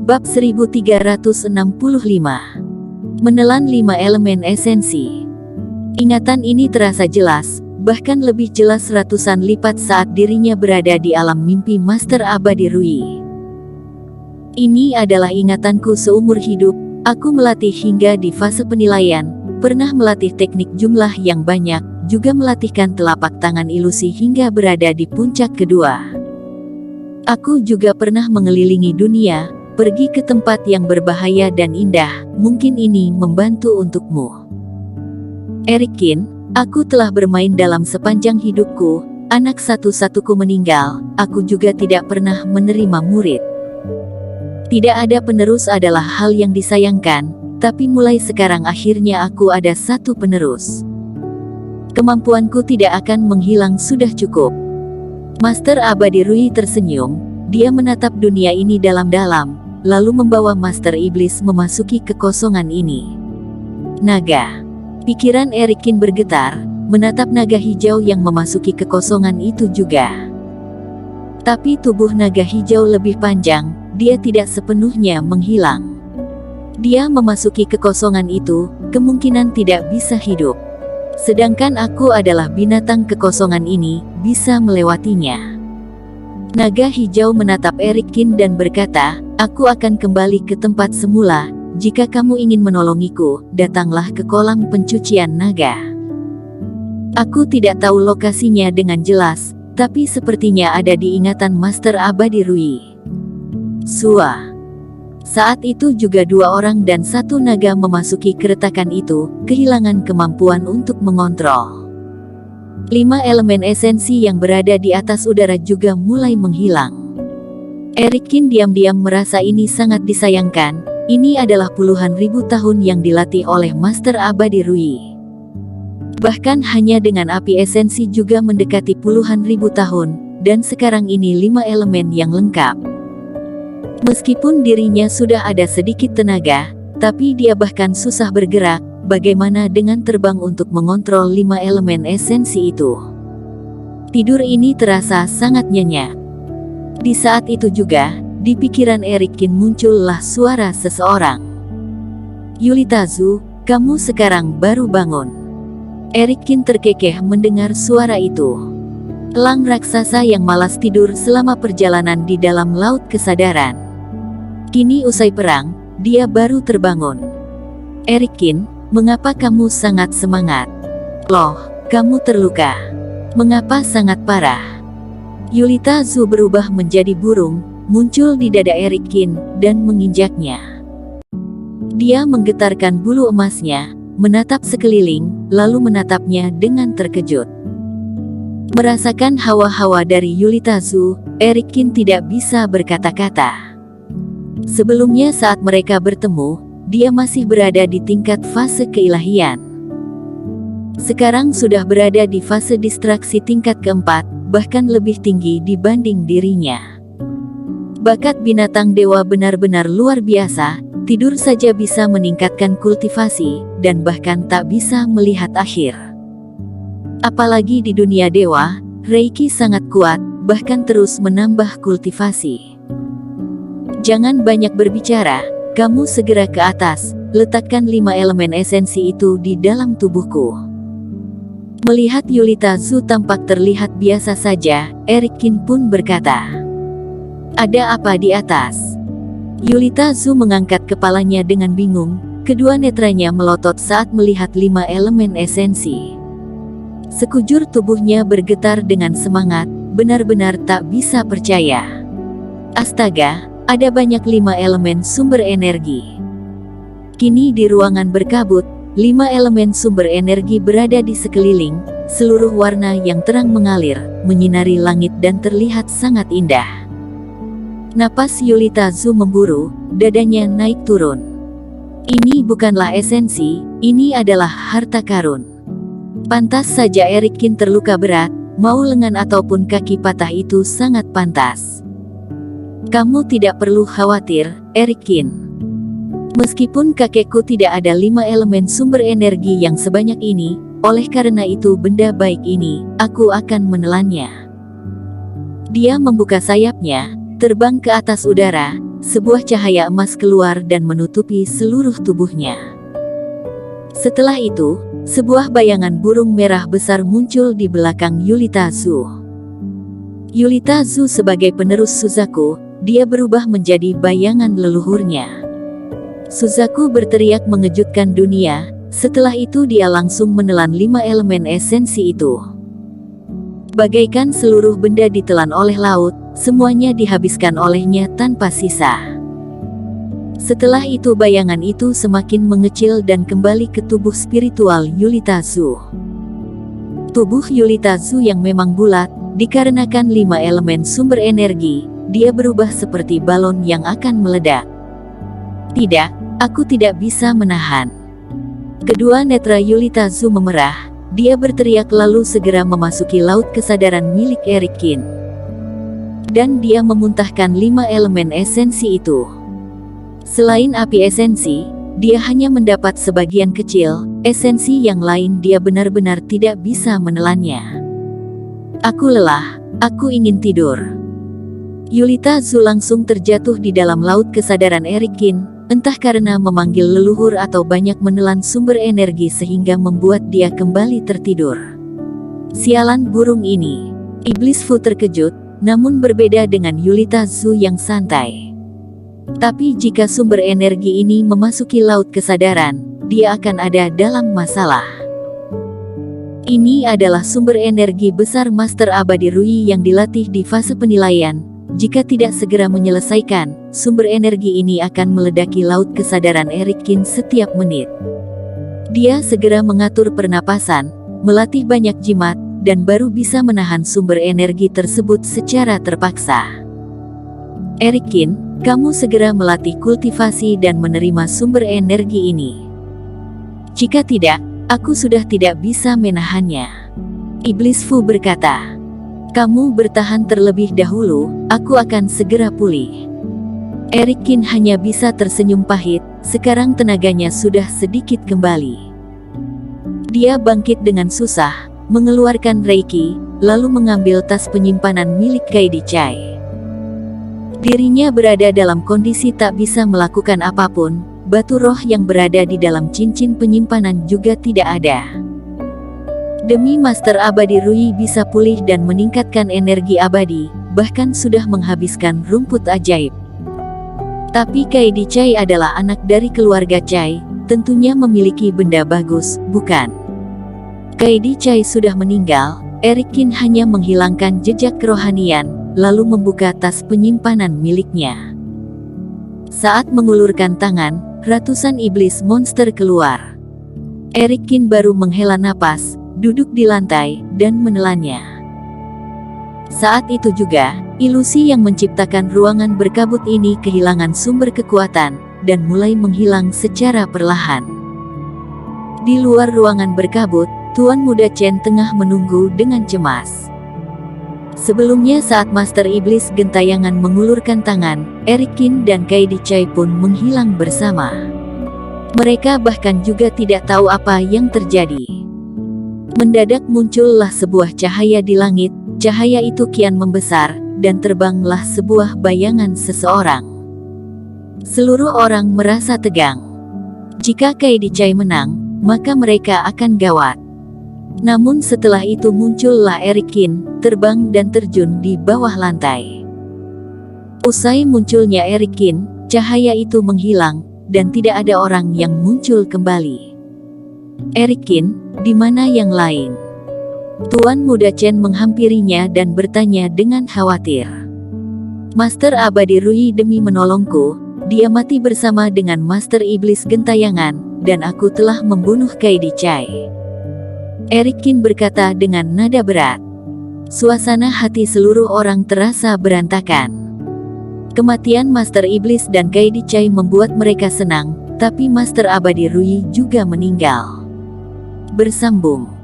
Bab 1365. Menelan 5 elemen esensi. Ingatan ini terasa jelas, bahkan lebih jelas ratusan lipat saat dirinya berada di alam mimpi Master Abadi Rui. Ini adalah ingatanku seumur hidup. Aku melatih hingga di fase penilaian, pernah melatih teknik jumlah yang banyak, juga melatihkan telapak tangan ilusi hingga berada di puncak kedua. Aku juga pernah mengelilingi dunia, pergi ke tempat yang berbahaya dan indah. Mungkin ini membantu untukmu. Erikin, aku telah bermain dalam sepanjang hidupku. Anak satu-satuku meninggal, aku juga tidak pernah menerima murid. Tidak ada penerus adalah hal yang disayangkan, tapi mulai sekarang akhirnya aku ada satu penerus. Kemampuanku tidak akan menghilang, sudah cukup. Master Abadi Rui tersenyum, dia menatap dunia ini dalam-dalam, lalu membawa Master Iblis memasuki kekosongan ini. Naga. Pikiran Erikin bergetar, menatap naga hijau yang memasuki kekosongan itu juga. Tapi tubuh naga hijau lebih panjang, dia tidak sepenuhnya menghilang. Dia memasuki kekosongan itu, kemungkinan tidak bisa hidup. Sedangkan aku adalah binatang kekosongan ini, bisa melewatinya. Naga hijau menatap Erikin dan berkata, aku akan kembali ke tempat semula. Jika kamu ingin menolongiku, datanglah ke kolam pencucian naga. Aku tidak tahu lokasinya dengan jelas, tapi sepertinya ada di ingatan Master Abadi Rui. Sua. Saat itu juga 2 orang dan 1 naga memasuki keretakan itu, kehilangan kemampuan untuk mengontrol. 5 elemen esensi yang berada di atas udara juga mulai menghilang. Erikin diam-diam merasa ini sangat disayangkan. Ini adalah puluhan ribu tahun yang dilatih oleh Master Abadi Rui. Bahkan hanya dengan api esensi juga mendekati puluhan ribu tahun, dan sekarang ini 5 elemen yang lengkap. Meskipun dirinya sudah ada sedikit tenaga, tapi dia bahkan susah bergerak. Bagaimana dengan terbang untuk mengontrol 5 elemen esensi itu? Tidur ini terasa sangat nyenyak. Di saat itu juga, di pikiran Erikin muncullah suara seseorang. Yulitazu, kamu sekarang baru bangun. Erikin terkekeh mendengar suara itu. Elang raksasa yang malas tidur selama perjalanan di dalam laut kesadaran. Kini usai perang, dia baru terbangun. Erikin, mengapa kamu sangat semangat? Loh, kamu terluka. Mengapa sangat parah? Yulitazu berubah menjadi burung, muncul di dada Erikin, dan menginjaknya. Dia menggetarkan bulu emasnya, menatap sekeliling, lalu menatapnya dengan terkejut. Merasakan hawa-hawa dari Yulitazu, Erikin tidak bisa berkata-kata. Sebelumnya saat mereka bertemu, dia masih berada di tingkat fase keilahian. Sekarang sudah berada di fase distraksi tingkat keempat, bahkan lebih tinggi dibanding dirinya. Bakat binatang dewa benar-benar luar biasa, tidur saja bisa meningkatkan kultivasi, dan bahkan tak bisa melihat akhir. Apalagi di dunia dewa, Reiki sangat kuat, bahkan terus menambah kultivasi. Jangan banyak berbicara, kamu segera ke atas, letakkan 5 elemen esensi itu di dalam tubuhku. Melihat Yulitazu tampak terlihat biasa saja, Erikin pun berkata, ada apa di atas? Yulitazu mengangkat kepalanya dengan bingung, kedua netranya melotot saat melihat 5 elemen esensi. Sekujur tubuhnya bergetar dengan semangat, benar-benar tak bisa percaya. Astaga, ada banyak 5 elemen sumber energi. Kini di ruangan berkabut, 5 elemen sumber energi berada di sekeliling, seluruh warna yang terang mengalir, menyinari langit dan terlihat sangat indah. Napas Yulitazu memburu, dadanya naik turun. Ini bukanlah esensi, ini adalah harta karun. Pantas saja Erikin terluka berat, mau lengan ataupun kaki patah itu sangat pantas. Kamu tidak perlu khawatir, Erikin. Meskipun kakekku tidak ada 5 elemen sumber energi yang sebanyak ini, oleh karena itu benda baik ini, aku akan menelannya. Dia membuka sayapnya, terbang ke atas udara, sebuah cahaya emas keluar dan menutupi seluruh tubuhnya. Setelah itu, sebuah bayangan burung merah besar muncul di belakang Yulita Zhu. Yulita Zhu sebagai penerus Suzaku, dia berubah menjadi bayangan leluhurnya. Suzaku berteriak mengejutkan dunia, setelah itu dia langsung menelan 5 elemen esensi itu. Bagaikan seluruh benda ditelan oleh laut, semuanya dihabiskan olehnya tanpa sisa. Setelah itu bayangan itu semakin mengecil dan kembali ke tubuh spiritual Yulita Zhu. Tubuh Yulita Zhu yang memang bulat, dikarenakan 5 elemen sumber energi, dia berubah seperti balon yang akan meledak. Tidak, aku tidak bisa menahan. Kedua netra Yulita Zhu memerah, dia berteriak lalu segera memasuki laut kesadaran milik Eric Kin. Dan dia memuntahkan 5 elemen esensi itu. Selain api esensi, dia hanya mendapat sebagian kecil, esensi yang lain dia benar-benar tidak bisa menelannya. Aku lelah, aku ingin tidur. Yulita Zhu langsung terjatuh di dalam laut kesadaran Eric Kin, entah karena memanggil leluhur atau banyak menelan sumber energi sehingga membuat dia kembali tertidur. Sialan burung ini. Iblis Fu terkejut, namun berbeda dengan Yulita Zhu yang santai. Tapi jika sumber energi ini memasuki laut kesadaran, dia akan ada dalam masalah. Ini adalah sumber energi besar Master Abadi Rui yang dilatih di fase penilaian. Jika tidak segera menyelesaikan, sumber energi ini akan meledaki laut kesadaran Eric Kin setiap menit. Dia segera mengatur pernapasan, melatih banyak jimat, dan baru bisa menahan sumber energi tersebut secara terpaksa. Eric Kin, kamu segera melatih kultivasi dan menerima sumber energi ini. Jika tidak, aku sudah tidak bisa menahannya. Iblis Fu berkata, kamu bertahan terlebih dahulu, aku akan segera pulih. Eric Kin hanya bisa tersenyum pahit, sekarang tenaganya sudah sedikit kembali. Dia bangkit dengan susah, mengeluarkan Reiki, lalu mengambil tas penyimpanan milik Kaidi Chai. Dirinya berada dalam kondisi tak bisa melakukan apapun, batu roh yang berada di dalam cincin penyimpanan juga tidak ada. Demi Master Abadi Rui bisa pulih dan meningkatkan energi abadi, bahkan sudah menghabiskan rumput ajaib. Tapi Kaidi Chai adalah anak dari keluarga Chai, tentunya memiliki benda bagus, bukan? Kaidi Chai sudah meninggal, Eric Kin hanya menghilangkan jejak kerohanian, lalu membuka tas penyimpanan miliknya. Saat mengulurkan tangan, ratusan iblis monster keluar. Eric Kin baru menghela napas, duduk di lantai, dan menelannya. Saat itu juga, ilusi yang menciptakan ruangan berkabut ini kehilangan sumber kekuatan, dan mulai menghilang secara perlahan. Di luar ruangan berkabut, Tuan Muda Chen tengah menunggu dengan cemas. Sebelumnya saat Master Iblis Gentayangan mengulurkan tangan, Eric Kin dan Kaidi Chai pun menghilang bersama. Mereka bahkan juga tidak tahu apa yang terjadi. Mendadak muncullah sebuah cahaya di langit, cahaya itu kian membesar, dan terbanglah sebuah bayangan seseorang. Seluruh orang merasa tegang. Jika Kaidi Chai menang, maka mereka akan gawat. Namun setelah itu muncullah Eric Kin, terbang dan terjun di bawah lantai. Usai munculnya Eric Kin, cahaya itu menghilang, dan tidak ada orang yang muncul kembali. Eric Kin, di mana yang lain? Tuan Muda Chen menghampirinya dan bertanya dengan khawatir. Master Abadi Rui demi menolongku, dia mati bersama dengan Master Iblis Gentayangan, dan aku telah membunuh Kaidi Chai. Eric Kin berkata dengan nada berat. Suasana hati seluruh orang terasa berantakan. Kematian Master Iblis dan Kaidi Chai membuat mereka senang, tapi Master Abadi Rui juga meninggal. Bersambung.